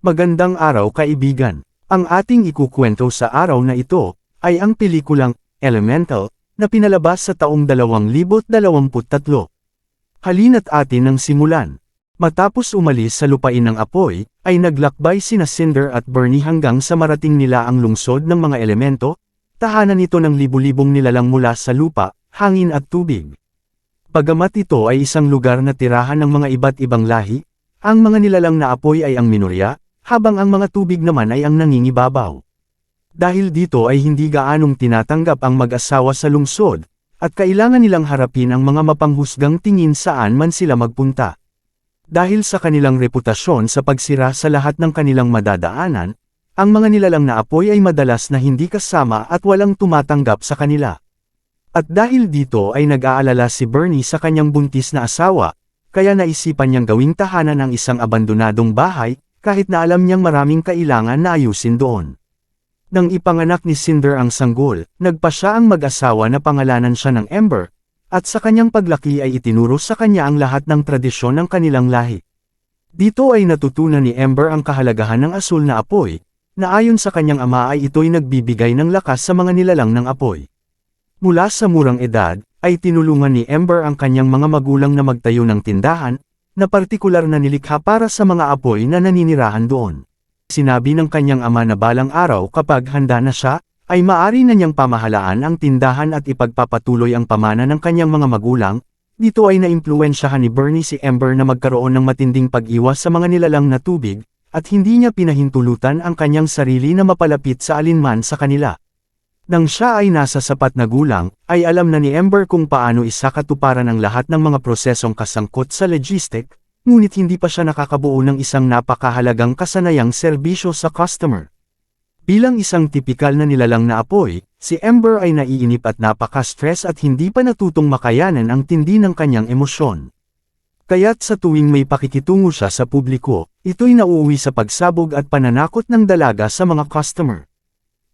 Magandang araw kaibigan. Ang ating ikukwento sa araw na ito, ay ang pelikulang, Elemental, na pinalabas sa taong 2023. Halina't atin ang simulan. Matapos umalis sa lupain ng apoy, ay naglakbay sina Cinder at Bernie hanggang sa marating nila ang lungsod ng mga elemento, tahanan ito ng libu-libong nilalang mula sa lupa, hangin at tubig. Bagamat ito ay isang lugar na tirahan ng mga iba't ibang lahi, ang mga nilalang na apoy ay ang minorya, habang ang mga tubig naman ay ang nangingibabaw. Dahil dito ay hindi gaanong tinatanggap ang mag-asawa sa lungsod, at kailangan nilang harapin ang mga mapanghusgang tingin saan man sila magpunta. Dahil sa kanilang reputasyon sa pagsira sa lahat ng kanilang madadaanan, ang mga nilalang na apoy ay madalas na hindi kasama at walang tumatanggap sa kanila. At dahil dito ay nag-aalala si Bernie sa kanyang buntis na asawa, kaya naisipan niyang gawing tahanan ang isang abandonadong bahay, kahit na alam niyang maraming kailangan na ayusin doon. Nang ipanganak ni Cinder ang sanggol, nagpa siya ang mag-asawa na pangalanan siya ng Ember, at sa kanyang paglaki ay itinuro sa kanya ang lahat ng tradisyon ng kanilang lahi. Dito ay natutunan ni Ember ang kahalagahan ng asul na apoy, na ayon sa kanyang ama ay ito'y nagbibigay ng lakas sa mga nilalang ng apoy. Mula sa murang edad, ay tinulungan ni Ember ang kanyang mga magulang na magtayo ng tindahan, na partikular na nilikha para sa mga apoy na naninirahan doon. Sinabi ng kanyang ama na balang araw kapag handa na siya, ay maari na niyang pamahalaan ang tindahan at ipagpapatuloy ang pamana ng kanyang mga magulang. Dito ay naimpluwensyahan ni Bernie si Ember na magkaroon ng matinding pag-iwas sa mga nilalang na tubig, at hindi niya pinahintulutan ang kanyang sarili na mapalapit sa alinman sa kanila. Nang siya ay nasa sapat na gulang, ay alam na ni Ember kung paano isakatuparan ang lahat ng mga prosesong kasangkot sa logistic, ngunit hindi pa siya nakakabuo ng isang napakahalagang kasanayang serbisyo sa customer. Bilang isang tipikal na nilalang na apoy, si Ember ay naiinip at napaka-stress at hindi pa natutong makayanan ang tindi ng kanyang emosyon. Kaya't sa tuwing may pakikitungo siya sa publiko, ito'y nauuwi sa pagsabog at pananakot ng dalaga sa mga customer.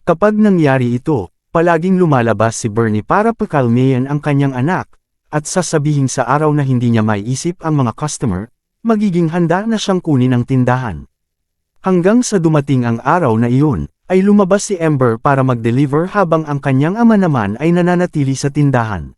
Kapag nangyari ito, palaging lumalabas si Bernie para pakalmayan ang kanyang anak, at sasabihin sa araw na hindi niya maiisip ang mga customer, magiging handa na siyang kunin ang tindahan. Hanggang sa dumating ang araw na iyon, ay lumabas si Ember para mag-deliver habang ang kanyang ama naman ay nananatili sa tindahan.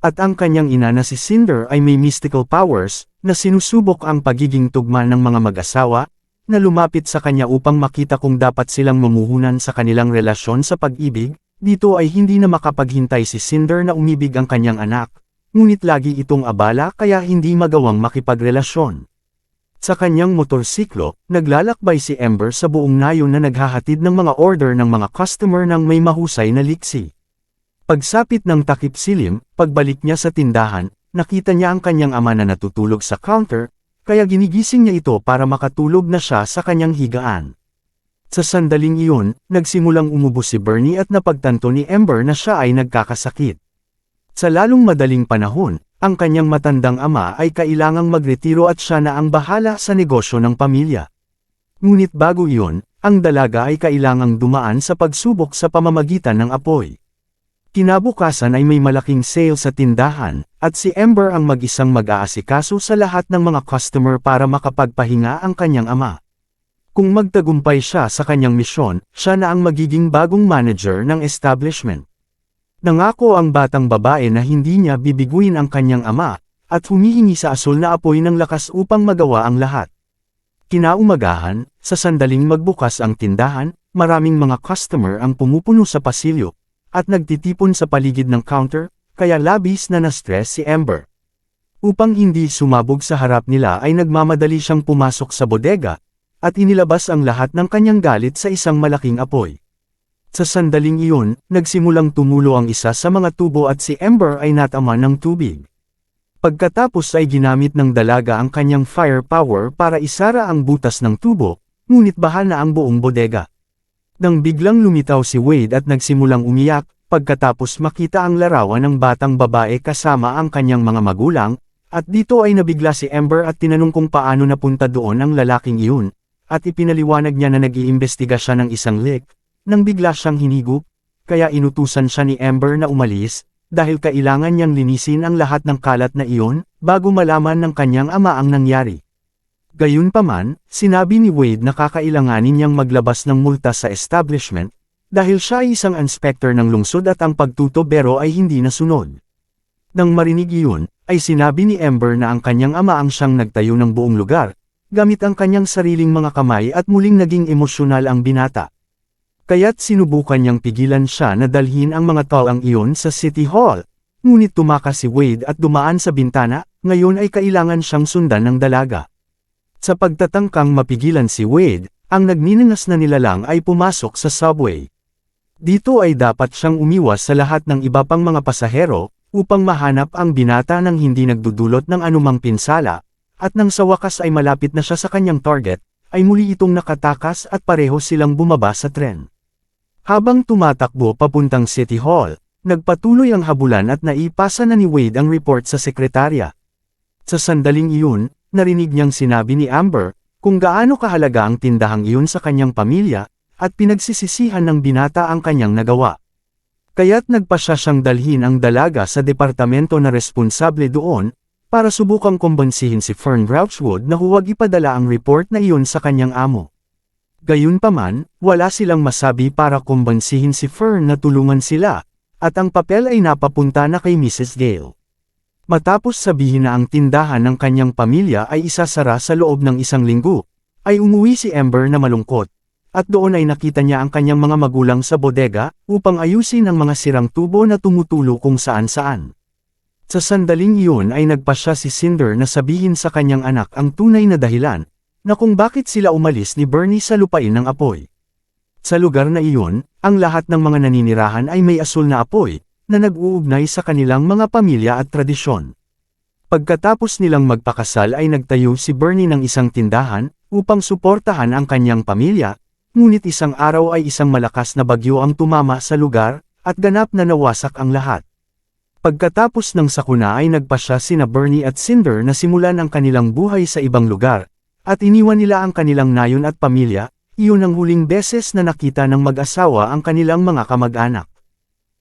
At ang kanyang ina na si Cinder ay may mystical powers, na sinusubok ang pagiging tugma ng mga mag-asawa, na lumapit sa kanya upang makita kung dapat silang mamuhunan sa kanilang relasyon sa pag-ibig. Dito ay hindi na makapaghintay si Cinder na umibig ang kanyang anak, ngunit lagi itong abala kaya hindi magawang makipagrelasyon. Sa kanyang motorsiklo, naglalakbay si Ember sa buong nayon na naghahatid ng mga order ng mga customer ng may mahusay na liksi. Pagsapit ng takip silim, pagbalik niya sa tindahan, nakita niya ang kanyang ama na natutulog sa counter, kaya ginigising niya ito para makatulog na siya sa kanyang higaan. Sa sandaling iyon, nagsimulang umubo si Bernie at napagtanto ni Ember na siya ay nagkakasakit. Sa lalong madaling panahon, ang kanyang matandang ama ay kailangang magretiro at siya na ang bahala sa negosyo ng pamilya. Ngunit bago iyon, ang dalaga ay kailangang dumaan sa pagsubok sa pamamagitan ng apoy. Kinabukasan ay may malaking sale sa tindahan, at si Ember ang mag-isang mag-aasikaso sa lahat ng mga customer para makapagpahinga ang kanyang ama. Kung magtagumpay siya sa kanyang misyon, siya na ang magiging bagong manager ng establishment. Nangako ang batang babae na hindi niya bibiguin ang kanyang ama, at humihingi sa asul na apoy ng lakas upang magawa ang lahat. Kinaumagahan, sa sandaling magbukas ang tindahan, maraming mga customer ang pumupuno sa pasilyo, at nagtitipon sa paligid ng counter, kaya labis na na-stress si Ember. Upang hindi sumabog sa harap nila ay nagmamadali siyang pumasok sa bodega, at inilabas ang lahat ng kanyang galit sa isang malaking apoy. Sa sandaling iyon, nagsimulang tumulo ang isa sa mga tubo at si Ember ay natama ng tubig. Pagkatapos ay ginamit ng dalaga ang kanyang firepower para isara ang butas ng tubo, ngunit baha na ang buong bodega. Nang biglang lumitaw si Wade at nagsimulang umiyak, pagkatapos makita ang larawan ng batang babae kasama ang kanyang mga magulang, at dito ay nabigla si Ember at tinanong kung paano napunta doon ang lalaking iyon, at ipinaliwanag niya na nag-iimbestiga siya ng isang leak, nang bigla siyang hinigup, kaya inutusan siya ni Ember na umalis, dahil kailangan niyang linisin ang lahat ng kalat na iyon, bago malaman ng kanyang ama ang nangyari. Gayunpaman, sinabi ni Wade na kakailanganin niyang maglabas ng multa sa establishment, dahil siya ay isang inspector ng lungsod at ang pagtutubero ay hindi nasunod. Nang marinig iyon, ay sinabi ni Amber na ang kanyang ama ang siyang nagtayo ng buong lugar, gamit ang kanyang sariling mga kamay at muling naging emosyonal ang binata. Kaya't sinubukan niyang pigilan siya na dalhin ang mga taong iyon sa City Hall, ngunit tumakas si Wade at dumaan sa bintana, ngayon ay kailangan siyang sundan ng dalaga. Sa pagtatangkang mapigilan si Wade, ang nagniningas na nilalang ay pumasok sa subway. Dito ay dapat siyang umiwas sa lahat ng iba pang mga pasahero, upang mahanap ang binata nang hindi nagdudulot ng anumang pinsala, at nang sa wakas ay malapit na siya sa kanyang target, ay muli itong nakatakas at pareho silang bumaba sa tren. Habang tumatakbo papuntang City Hall, nagpatuloy ang habulan at naipasa na ni Wade ang report sa sekretarya. Sa sandaling iyon, narinig niyang sinabi ni Amber, kung gaano kahalaga ang tindahang iyon sa kanyang pamilya, at pinagsisisihan ng binata ang kanyang nagawa. Kaya't nagpasya siyang dalhin ang dalaga sa departamento na responsable doon, para subukang kumbansihin si Fern Grouchwood na huwag ipadala ang report na iyon sa kanyang amo. Gayunpaman, wala silang masabi para kumbansihin si Fern na tulungan sila, at ang papel ay napapunta na kay Mrs. Gale. Matapos sabihin na ang tindahan ng kanyang pamilya ay isasara sa loob ng 1 linggo, ay umuwi si Amber na malungkot. At doon ay nakita niya ang kanyang mga magulang sa bodega, upang ayusin ang mga sirang tubo na tumutulo kung saan-saan. Sa sandaling iyon ay nagpasya si Cinder na sabihin sa kanyang anak ang tunay na dahilan, na kung bakit sila umalis ni Bernie sa lupain ng apoy. Sa lugar na iyon, ang lahat ng mga naninirahan ay may asul na apoy, na nag-uugnay sa kanilang mga pamilya at tradisyon. Pagkatapos nilang magpakasal ay nagtayo si Bernie ng isang tindahan, upang suportahan ang kanyang pamilya. Ngunit isang araw ay isang malakas na bagyo ang tumama sa lugar, at ganap na nawasak ang lahat. Pagkatapos ng sakuna ay nagpasya sina Bernie at Cinder na simulan ang kanilang buhay sa ibang lugar, at iniwan nila ang kanilang nayon at pamilya, iyon ang huling beses na nakita ng mag-asawa ang kanilang mga kamag-anak.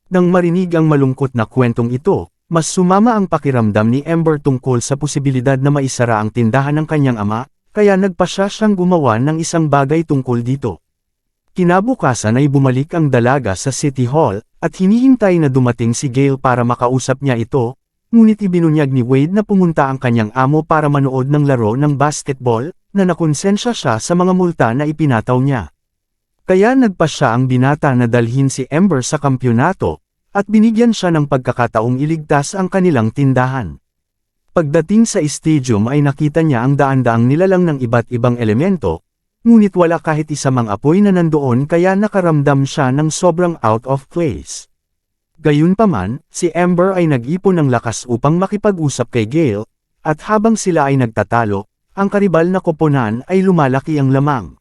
Nang marinig ang malungkot na kwentong ito, mas sumama ang pakiramdam ni Amber tungkol sa posibilidad na maisara ang tindahan ng kanyang ama, kaya nagpasya siyang gumawa ng isang bagay tungkol dito. Kinabukasan ay bumalik ang dalaga sa City Hall, at hinihintay na dumating si Gale para makausap niya ito, ngunit ibinunyag ni Wade na pumunta ang kanyang amo para manood ng laro ng basketball, na nakonsensya siya sa mga multa na ipinataw niya. Kaya nagpasya ang binata na dalhin si Amber sa kampyonato, at binigyan siya ng pagkakataong iligtas ang kanilang tindahan. Pagdating sa stadium ay nakita niya ang daan-daang nilalang ng iba't ibang elemento, ngunit wala kahit isa mang apoy na nandoon kaya nakaramdam siya ng sobrang out of place. Gayunpaman, si Amber ay nag-ipon ng lakas upang makipag-usap kay Gale, at habang sila ay nagtatalo, ang karibal na koponan ay lumalaki ang lamang.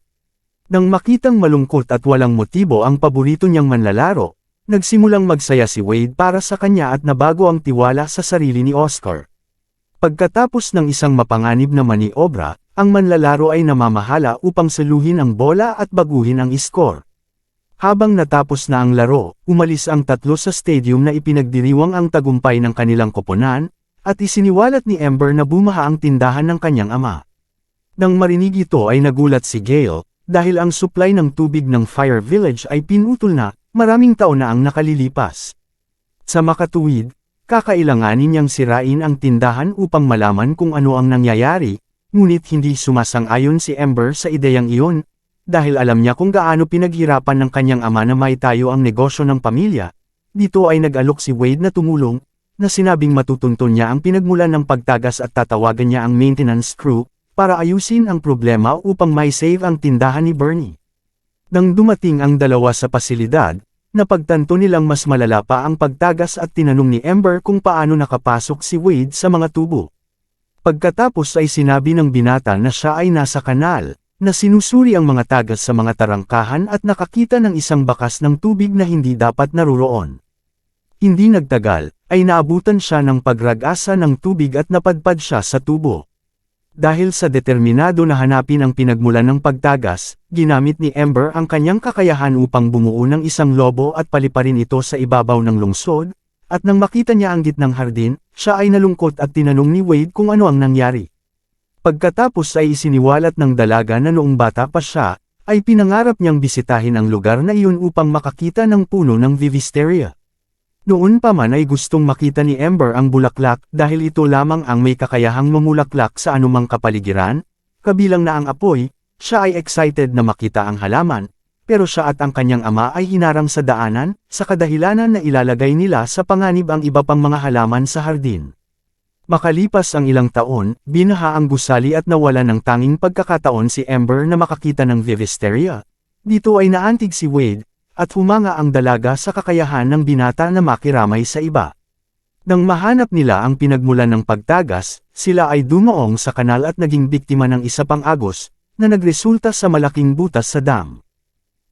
Nang makitang malungkot at walang motibo ang paborito niyang manlalaro, nagsimulang magsaya si Wade para sa kanya at nabago ang tiwala sa sarili ni Oscar. Pagkatapos ng isang mapanganib na maniobra, ang manlalaro ay namamahala upang saluhin ang bola at baguhin ang iskor. Habang natapos na ang laro, umalis ang tatlo sa stadium na ipinagdiriwang ang tagumpay ng kanilang koponan, at isiniwalat ni Amber na bumaha ang tindahan ng kanyang ama. Nang marinig ito ay nagulat si Gale, dahil ang supply ng tubig ng Fire Village ay pinutol na, maraming taon na ang nakalilipas. Sa makatuwid, kakailanganin niyang sirain ang tindahan upang malaman kung ano ang nangyayari, ngunit hindi sumasang-ayon si Amber sa ideyang iyon, dahil alam niya kung gaano pinaghirapan ng kanyang ama na maitayo ang negosyo ng pamilya. Dito ay nag-alok si Wade na tumulong, na sinabing matutunton niya ang pinagmulan ng pagtagas at tatawagan niya ang maintenance crew, para ayusin ang problema upang may-save ang tindahan ni Bernie. Nang dumating ang dalawa sa pasilidad, napagtanto nilang mas malala pa ang pagtagas at tinanong ni Amber kung paano nakapasok si Wade sa mga tubo. Pagkatapos ay sinabi ng binata na siya ay nasa kanal, na sinusuri ang mga tagas sa mga tarangkahan at nakakita ng isang bakas ng tubig na hindi dapat naruroon. Hindi nagtagal, ay naabutan siya ng pagrag-asa ng tubig at napadpad siya sa tubo. Dahil sa determinado na hanapin ang pinagmulan ng pagtagas, ginamit ni Amber ang kanyang kakayahan upang bumuo ng isang lobo at paliparin ito sa ibabaw ng lungsod, at nang makita niya ang gitnang hardin, siya ay nalungkot at tinanong ni Wade kung ano ang nangyari. Pagkatapos ay isiniwalat ng dalaga na noong bata pa siya, ay pinangarap niyang bisitahin ang lugar na iyon upang makakita ng puno ng Vivisteria. Noon pa man ay gustong makita ni Ember ang bulaklak dahil ito lamang ang may kakayahang mamulaklak sa anumang kapaligiran, kabilang na ang apoy. Siya ay excited na makita ang halaman, pero siya at ang kanyang ama ay hinarang sa daanan, sa kadahilanan na ilalagay nila sa panganib ang iba pang mga halaman sa hardin. Makalipas ang ilang taon, binaha ang gusali at nawala ng tanging pagkakataon si Ember na makakita ng Vivisteria. Dito ay naantig si Wade, at humanga ang dalaga sa kakayahan ng binata na makiramay sa iba. Nang mahanap nila ang pinagmulan ng pagtagas, sila ay dumaong sa kanal at naging biktima ng isa pang agos, na nagresulta sa malaking butas sa dam.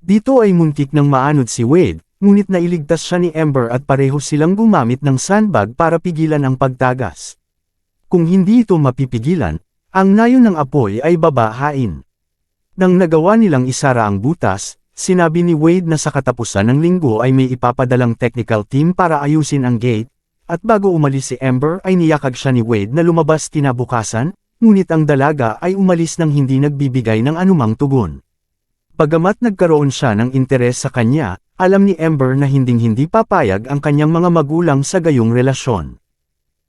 Dito ay muntik nang maanod si Wade, ngunit nailigtas siya ni Ember at pareho silang gumamit ng sandbag para pigilan ang pagtagas. Kung hindi ito mapipigilan, ang nayon ng apoy ay babahain. Nang nagawa nilang isara ang butas, sinabi ni Wade na sa katapusan ng linggo ay may ipapadalang technical team para ayusin ang gate, at bago umalis si Ember ay niyakag siya ni Wade na lumabas kinabukasan, ngunit ang dalaga ay umalis nang hindi nagbibigay ng anumang tugon. Bagamat nagkaroon siya ng interes sa kanya, alam ni Ember na hinding-hindi papayag ang kanyang mga magulang sa gayong relasyon.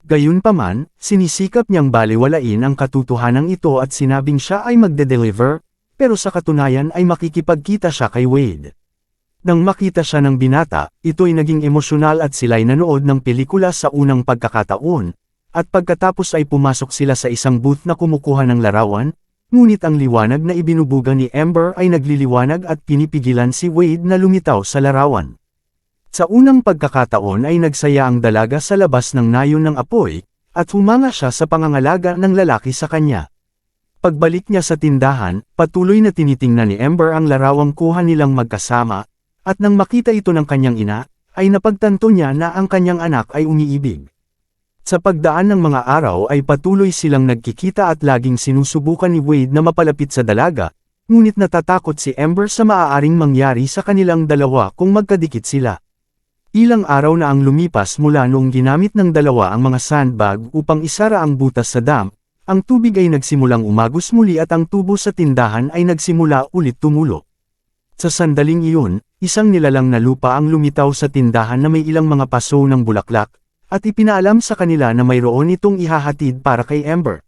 Gayunpaman, sinisikap niyang balewalain ang katotohanan ito at sinabing siya ay magde-deliver, pero sa katunayan ay makikipagkita siya kay Wade. Nang makita siya ng binata, ito'y naging emosyonal at sila'y nanood ng pelikula sa unang pagkakataon, at pagkatapos ay pumasok sila sa isang booth na kumukuha ng larawan. Ngunit ang liwanag na ibinubuga ni Ember ay nagliliwanag at pinipigilan si Wade na lumitaw sa larawan. Sa unang pagkakataon ay nagsaya ang dalaga sa labas ng nayon ng apoy, at humanga siya sa pangangalaga ng lalaki sa kanya. Pagbalik niya sa tindahan, patuloy na tinitingnan ni Ember ang larawang kuha nilang magkasama, at nang makita ito ng kanyang ina, ay napagtanto niya na ang kanyang anak ay umiibig. Sa pagdaan ng mga araw ay patuloy silang nagkikita at laging sinusubukan ni Wade na mapalapit sa dalaga, ngunit natatakot si Ember sa maaaring mangyari sa kanilang dalawa kung magkadikit sila. Ilang araw na ang lumipas mula noong ginamit ng dalawa ang mga sandbag upang isara ang butas sa dam, ang tubig ay nagsimulang umagos muli at ang tubo sa tindahan ay nagsimula ulit tumulo. Sa sandaling iyon, isang nilalang na lupa ang lumitaw sa tindahan na may ilang mga paso ng bulaklak, at ipinaalam sa kanila na mayroon itong ihahatid para kay Ember.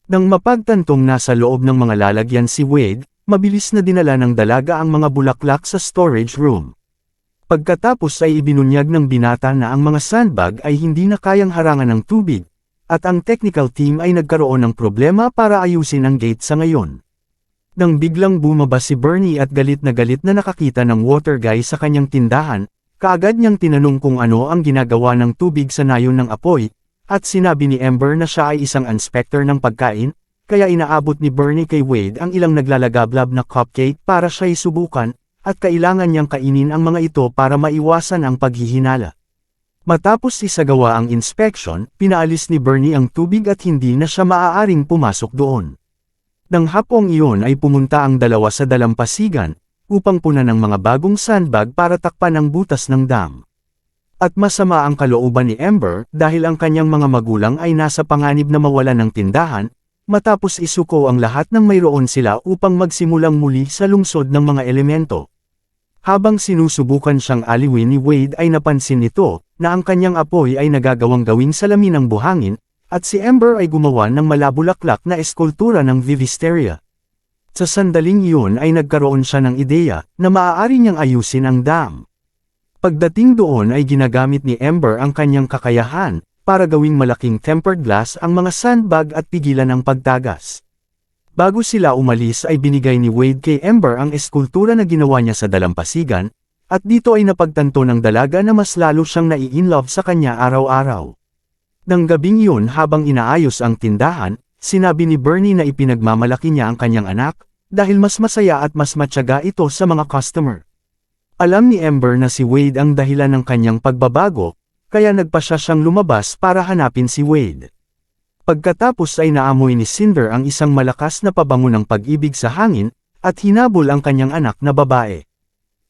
Nang mapagtantong nasa loob ng mga lalagyan si Wade, mabilis na dinala ng dalaga ang mga bulaklak sa storage room. Pagkatapos ay ibinunyag ng binata na ang mga sandbag ay hindi na kayang harangan ng tubig, at ang technical team ay nagkaroon ng problema para ayusin ang gate sa ngayon. Nang biglang bumaba si Bernie at galit na nakakita ng water guy sa kanyang tindahan, kaagad niyang tinanong kung ano ang ginagawa ng tubig sa nayon ng apoy, at sinabi ni Ember na siya ay isang inspector ng pagkain, kaya inaabot ni Bernie kay Wade ang ilang naglalagablab na cupcake para siya'y subukan, at kailangan niyang kainin ang mga ito para maiwasan ang paghihinala. Matapos isagawa ang inspection, pinaalis ni Bernie ang tubig at hindi na siya maaaring pumasok doon. Nang hapong iyon ay pumunta ang dalawa sa dalampasigan, upang punan ng mga bagong sandbag para takpan ang butas ng dam. At masama ang kalooban ni Ember dahil ang kanyang mga magulang ay nasa panganib na mawalan ng tindahan, matapos isuko ang lahat ng mayroon sila upang magsimulang muli sa lungsod ng mga elemento. Habang sinusubukan siyang aliwin ni Wade ay napansin nito na ang kanyang apoy ay nagagawang gawing salamin ng buhangin, at si Ember ay gumawa ng malabulaklak na eskultura ng Vivisteria. Sa sandaling iyon ay nagkaroon siya ng ideya na maaari niyang ayusin ang dam. Pagdating doon ay ginagamit ni Ember ang kanyang kakayahan para gawing malaking tempered glass ang mga sandbag at pigilan ang pagtagas. Bago sila umalis ay binigay ni Wade kay Ember ang eskultura na ginawa niya sa dalampasigan, at dito ay napagtanto ng dalaga na mas lalo siyang nai-inlove sa kanya araw-araw. Nang gabing iyon habang inaayos ang tindahan, sinabi ni Bernie na ipinagmamalaki niya ang kanyang anak, dahil mas masaya at mas matyaga ito sa mga customer. Alam ni Ember na si Wade ang dahilan ng kanyang pagbabago, kaya nagpasya siyang lumabas para hanapin si Wade. Pagkatapos ay naamoy ni Cinder ang isang malakas na pabango ng pag-ibig sa hangin, at hinabol ang kanyang anak na babae.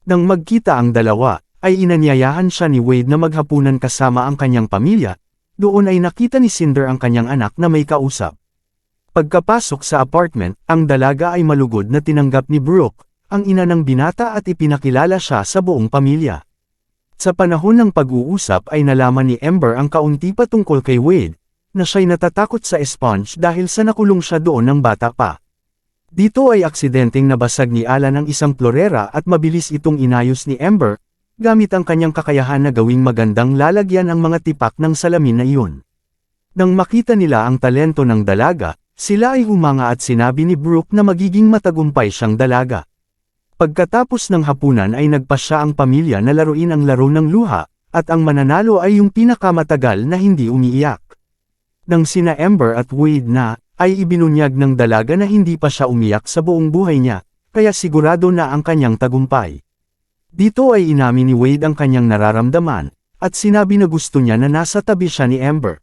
Nang magkita ang dalawa, ay inanyayahan siya ni Wade na maghapunan kasama ang kanyang pamilya. Doon ay nakita ni Cinder ang kanyang anak na may kausap. Pagkapasok sa apartment, ang dalaga ay malugod na tinanggap ni Brooke, ang ina ng binata at ipinakilala siya sa buong pamilya. Sa panahon ng pag-uusap ay nalaman ni Amber ang kaunti pa tungkol kay Wade, na siya'y natatakot sa sponge dahil sa nakulong siya doon ng bata pa. Dito ay aksidenteng nabasag ni Alan ang isang florera at mabilis itong inayos ni Amber, gamit ang kanyang kakayahan na gawing magandang lalagyan ang mga tipak ng salamin na iyon. Nang makita nila ang talento ng dalaga, sila ay humanga at sinabi ni Brooke na magiging matagumpay siyang dalaga. Pagkatapos ng hapunan ay nagpasya ang pamilya na laruin ang laro ng luha, at ang mananalo ay yung pinakamatagal na hindi umiiyak. Nang sina Amber at Wade na, ay ibinunyag ng dalaga na hindi pa siya umiyak sa buong buhay niya, kaya sigurado na ang kanyang tagumpay. Dito ay inamin ni Wade ang kanyang nararamdaman, at sinabi na gusto niya na nasa tabi siya ni Amber.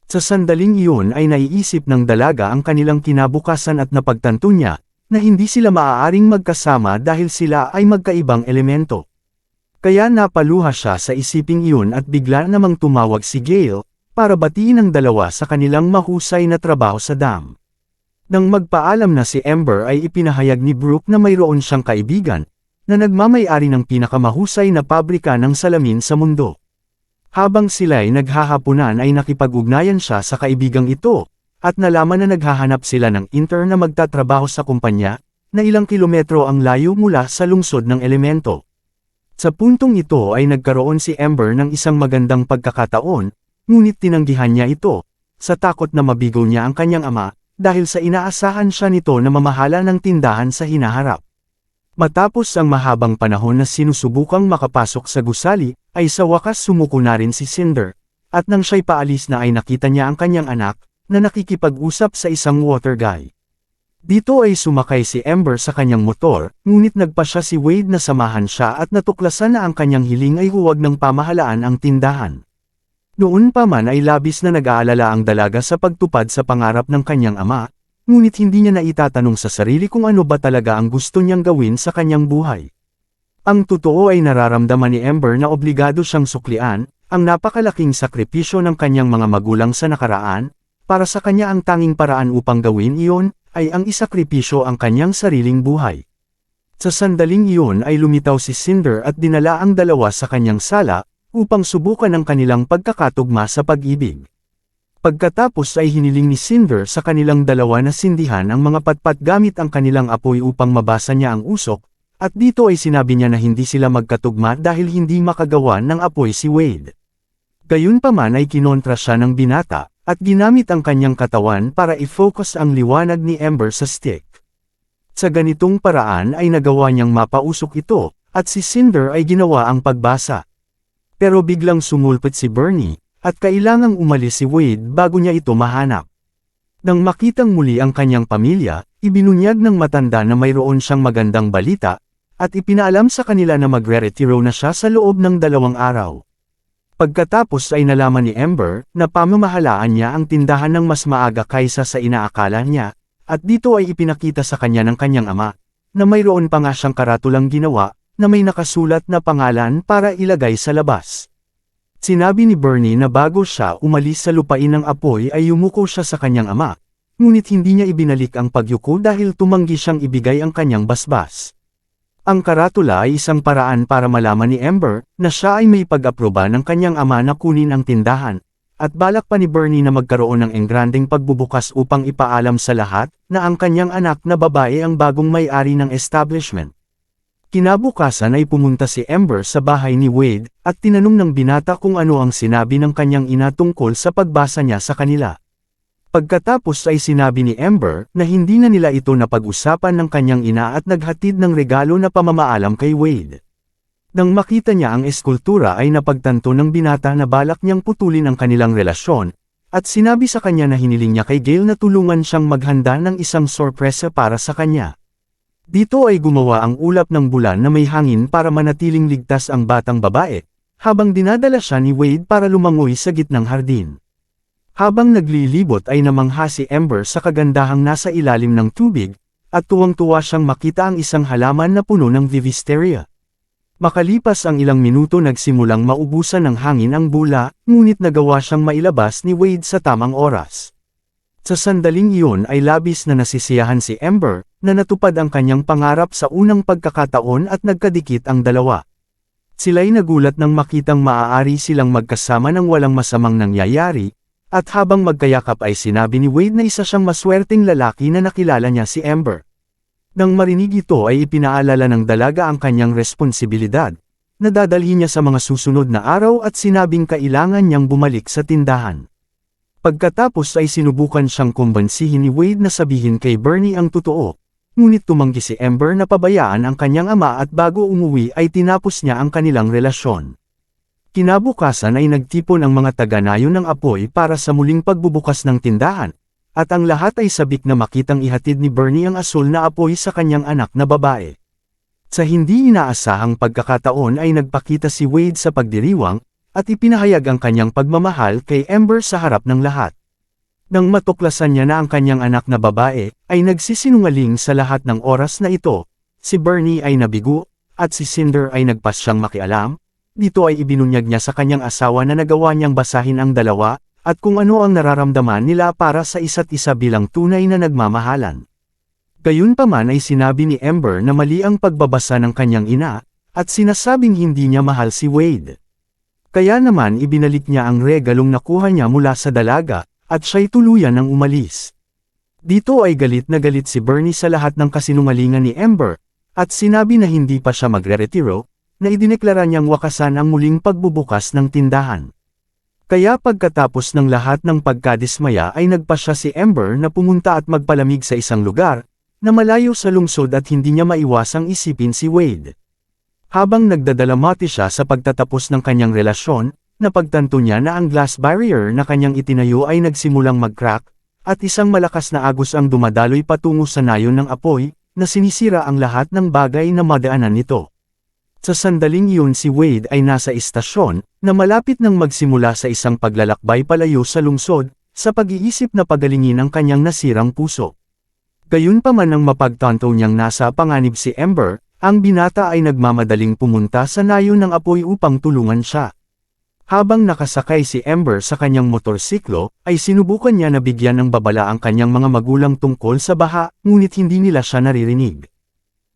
Sa sandaling iyon ay naiisip ng dalaga ang kanilang kinabukasan at napagtanto niya, na hindi sila maaaring magkasama dahil sila ay magkaibang elemento. Kaya napaluha siya sa isiping iyon at bigla namang tumawag si Gale, para batiin ang dalawa sa kanilang mahusay na trabaho sa dam. Nang magpaalam na si Amber ay ipinahayag ni Brooke na mayroon siyang kaibigan, na nagmamay-ari ng pinakamahusay na pabrika ng salamin sa mundo. Habang sila'y naghahapunan ay nakipag-ugnayan siya sa kaibigang ito, at nalaman na naghahanap sila ng intern na magtatrabaho sa kumpanya, na ilang kilometro ang layo mula sa lungsod ng elemento. Sa puntong ito ay nagkaroon si Amber ng isang magandang pagkakataon, ngunit tinanggihan niya ito, sa takot na mabigo niya ang kanyang ama, dahil sa inaasahan siya nito na mamahala ng tindahan sa hinaharap. Matapos ang mahabang panahon na sinusubukang makapasok sa gusali, ay sa wakas sumuko na rin si Cinder, at nang siya'y paalis na ay nakita niya ang kanyang anak, na nakikipag-usap sa isang water guy. Dito ay sumakay si Amber sa kanyang motor, ngunit nagpa siya si Wade na samahan siya at natuklasan na ang kanyang hiling ay huwag ng pamahalaan ang tindahan. Noon pa man ay labis na nag-aalala ang dalaga sa pagtupad sa pangarap ng kanyang ama, ngunit hindi niya naitatanong sa sarili kung ano ba talaga ang gusto niyang gawin sa kanyang buhay. Ang totoo ay nararamdaman ni Amber na obligado siyang suklian, ang napakalaking sakripisyo ng kanyang mga magulang sa nakaraan, para sa kanya ang tanging paraan upang gawin iyon, ay ang isakripisyo ang kanyang sariling buhay. Sa sandaling iyon ay lumitaw si Cinder at dinala ang dalawa sa kanyang sala, upang subukan ang kanilang pagkakatugma sa pag-ibig. Pagkatapos ay hiniling ni Cinder sa kanilang dalawa na sindihan ang mga patpat gamit ang kanilang apoy upang mabasa niya ang usok, at dito ay sinabi niya na hindi sila magkatugma dahil hindi makagawa ng apoy si Wade. Gayunpaman ay kinontra siya ng binata, at ginamit ang kanyang katawan para i-focus ang liwanag ni Amber sa stick. Sa ganitong paraan ay nagawa niyang mapausok ito, at si Cinder ay ginawa ang pagbasa. Pero biglang sumulpot si Bernie, at kailangang umalis si Wade bago niya ito mahanap. Nang makitang muli ang kanyang pamilya, ibinunyag ng matanda na mayroon siyang magandang balita, at ipinaalam sa kanila na magre-retiro na siya sa loob ng 2 araw. Pagkatapos ay nalaman ni Amber, na pamamahalaan niya ang tindahan ng mas maaga kaysa sa inaakala niya, at dito ay ipinakita sa kanya ng kanyang ama, na mayroon pa nga siyang karatulang ginawa, na may nakasulat na pangalan para ilagay sa labas. Sinabi ni Bernie na bago siya umalis sa lupain ng apoy ay yumuko siya sa kanyang ama, ngunit hindi niya ibinalik ang pagyuko dahil tumanggi siyang ibigay ang kanyang basbas. Ang karatula ay isang paraan para malaman ni Amber na siya ay may pag-aproba ng kanyang ama na kunin ang tindahan, at balak pa ni Bernie na magkaroon ng engrandeng pagbubukas upang ipaalam sa lahat na ang kanyang anak na babae ang bagong may-ari ng establishment. Kinabukasan ay pumunta si Amber sa bahay ni Wade, at tinanong ng binata kung ano ang sinabi ng kanyang ina tungkol sa pagbasa niya sa kanila. Pagkatapos ay sinabi ni Amber na hindi na nila ito napag-usapan ng kanyang ina at naghatid ng regalo na pamamaalam kay Wade. Nang makita niya ang eskultura ay napagtanto ng binata na balak niyang putulin ang kanilang relasyon, at sinabi sa kanya na hiniling niya kay Gale na tulungan siyang maghanda ng isang sorpresa para sa kanya. Dito ay gumawa ang ulap ng bulan na may hangin para manatiling ligtas ang batang babae, habang dinadala siya ni Wade para lumangoy sa gitnang hardin. Habang naglilibot ay namangha si Amber sa kagandahang nasa ilalim ng tubig, at tuwang-tuwa siyang makita ang isang halaman na puno ng vivisteria. Makalipas ang ilang minuto nagsimulang maubusan ng hangin ang bula, ngunit nagawa siyang mailabas ni Wade sa tamang oras. Sa sandaling iyon ay labis na nasisiyahan si Ember, na natupad ang kanyang pangarap sa unang pagkakataon at nagkadikit ang dalawa. Sila'y nagulat nang makitang maaari silang magkasama ng walang masamang nangyayari, at habang magkayakap ay sinabi ni Wade na isa siyang maswerteng lalaki na nakilala niya si Ember. Nang marinig ito ay ipinaalala ng dalaga ang kanyang responsibilidad, na dadalhin niya sa mga susunod na araw at sinabing kailangan niyang bumalik sa tindahan. Pagkatapos ay sinubukan siyang kumbansihin ni Wade na sabihin kay Bernie ang totoo, ngunit tumanggi si Ember na pabayaan ang kanyang ama at bago umuwi ay tinapos niya ang kanilang relasyon. Kinabukasan ay nagtipon ang mga taga-nayon ng apoy para sa muling pagbubukas ng tindahan, at ang lahat ay sabik na makitang ihatid ni Bernie ang asul na apoy sa kanyang anak na babae. Sa hindi inaasahang pagkakataon ay nagpakita si Wade sa pagdiriwang, at ipinahayag ang kanyang pagmamahal kay Ember sa harap ng lahat. Nang matuklasan niya na ang kanyang anak na babae ay nagsisinungaling sa lahat ng oras na ito, si Bernie ay nabigo, at si Cinder ay nagpasyang makialam. Dito ay ibinunyag niya sa kanyang asawa na nagawa niyang basahin ang dalawa, at kung ano ang nararamdaman nila para sa isa't isa bilang tunay na nagmamahalan. Gayunpaman ay sinabi ni Ember na mali ang pagbabasa ng kanyang ina, at sinasabing hindi niya mahal si Wade. Kaya naman ibinalik niya ang regalong nakuha niya mula sa dalaga, at siya'y tuluyan ng umalis. Dito ay galit na galit si Bernie sa lahat ng kasinungalingan ni Ember, at sinabi na hindi pa siya magre-retiro, na idineklara niyang wakasan ang muling pagbubukas ng tindahan. Kaya pagkatapos ng lahat ng pagkadismaya ay nagpasya si Ember na pumunta at magpalamig sa isang lugar, na malayo sa lungsod at hindi niya maiwasang isipin si Wade. Habang nagdadalamati siya sa pagtatapos ng kanyang relasyon, napagtanto niya na ang glass barrier na kanyang itinayo ay nagsimulang mag-crack, at isang malakas na agos ang dumadaloy patungo sa nayon ng apoy, na sinisira ang lahat ng bagay na madaanan nito. Sa sandaling iyon si Wade ay nasa istasyon, na malapit nang magsimula sa isang paglalakbay palayo sa lungsod, sa pag-iisip na pagalingin ang kanyang nasirang puso. Gayunpaman nang mapagtanto niyang nasa panganib si Ember, ang binata ay nagmamadaling pumunta sa nayon ng apoy upang tulungan siya. Habang nakasakay si Ember sa kanyang motorsiklo, ay sinubukan niya na bigyan ng babala ang kanyang mga magulang tungkol sa baha, ngunit hindi nila siya naririnig.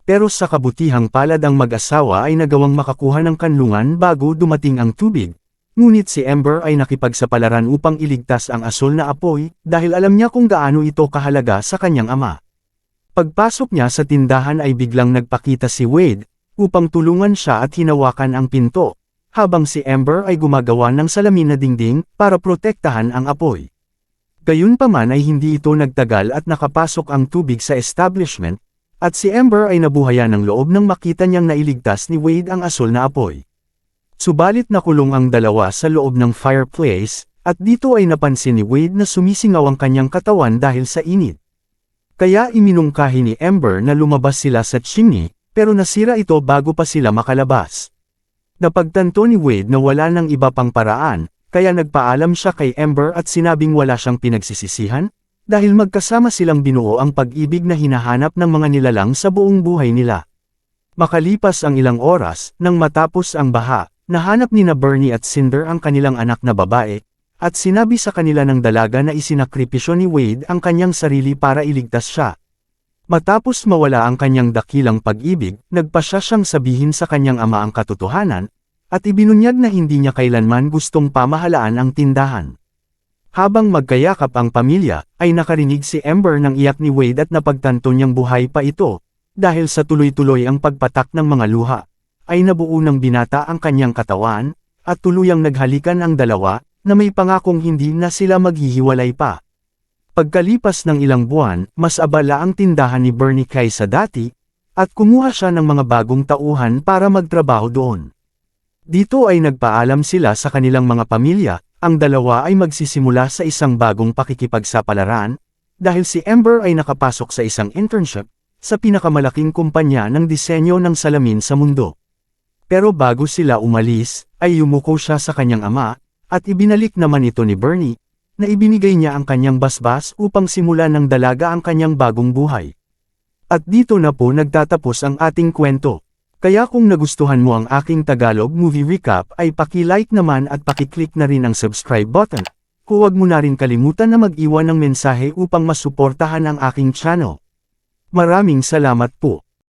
Pero sa kabutihang palad ang mag-asawa ay nagawang makakuha ng kanlungan bago dumating ang tubig, ngunit si Ember ay nakipagsapalaran upang iligtas ang asul na apoy, dahil alam niya kung gaano ito kahalaga sa kanyang ama. Pagpasok niya sa tindahan ay biglang nagpakita si Wade, upang tulungan siya at hinawakan ang pinto, habang si Ember ay gumagawa ng salamin na dingding, para protektahan ang apoy. Gayunpaman ay hindi ito nagtagal at nakapasok ang tubig sa establishment, at si Ember ay nabuhayan ng loob nang makita niyang nailigtas ni Wade ang asul na apoy. Subalit nakulong ang dalawa sa loob ng fireplace, at dito ay napansin ni Wade na sumisingaw ang kanyang katawan dahil sa init. Kaya iminungkahi ni Ember na lumabas sila sa chimney, pero nasira ito bago pa sila makalabas. Napagtanto ni Wade na wala nang iba pang paraan, kaya nagpaalam siya kay Ember at sinabing wala siyang pinagsisisihan, dahil magkasama silang binuo ang pag-ibig na hinahanap ng mga nilalang sa buong buhay nila. Makalipas ang ilang oras, nang matapos ang baha, nahanap ni Bernie at Cinder ang kanilang anak na babae, at sinabi sa kanila ng dalaga na isinakripisyo ni Wade ang kanyang sarili para iligtas siya. Matapos mawala ang kanyang dakilang pag-ibig, nagpasya siyang sabihin sa kanyang ama ang katotohanan, at ibinunyag na hindi niya kailanman gustong pamahalaan ang tindahan. Habang magkayakap ang pamilya, ay nakarinig si Ember ng iyak ni Wade at napagtanto niyang buhay pa ito, dahil sa tuloy-tuloy ang pagpatak ng mga luha, ay nabuo ng binata ang kanyang katawan, at tuluyang naghalikan ang dalawa, na may pangakong hindi na sila maghihiwalay pa. Pagkalipas ng ilang buwan, mas abala ang tindahan ni Bernie kaysa dati, at kumuha siya ng mga bagong tauhan para magtrabaho doon. Dito ay nagpaalam sila sa kanilang mga pamilya, ang dalawa ay magsisimula sa isang bagong pakikipagsapalaran, dahil si Ember ay nakapasok sa isang internship, sa pinakamalaking kumpanya ng disenyo ng salamin sa mundo. Pero bago sila umalis, ay yumuko siya sa kanyang ama, at ibinalik naman ito ni Bernie, na ibinigay niya ang kanyang basbas upang simulan ng dalaga ang kanyang bagong buhay. At dito na po nagtatapos ang ating kwento. Kaya kung nagustuhan mo ang aking Tagalog movie recap ay paki-like naman at paki-click na rin ang subscribe button, Huwag mo na rin kalimutan na mag-iwan ng mensahe upang masuportahan ang aking channel. Maraming salamat po.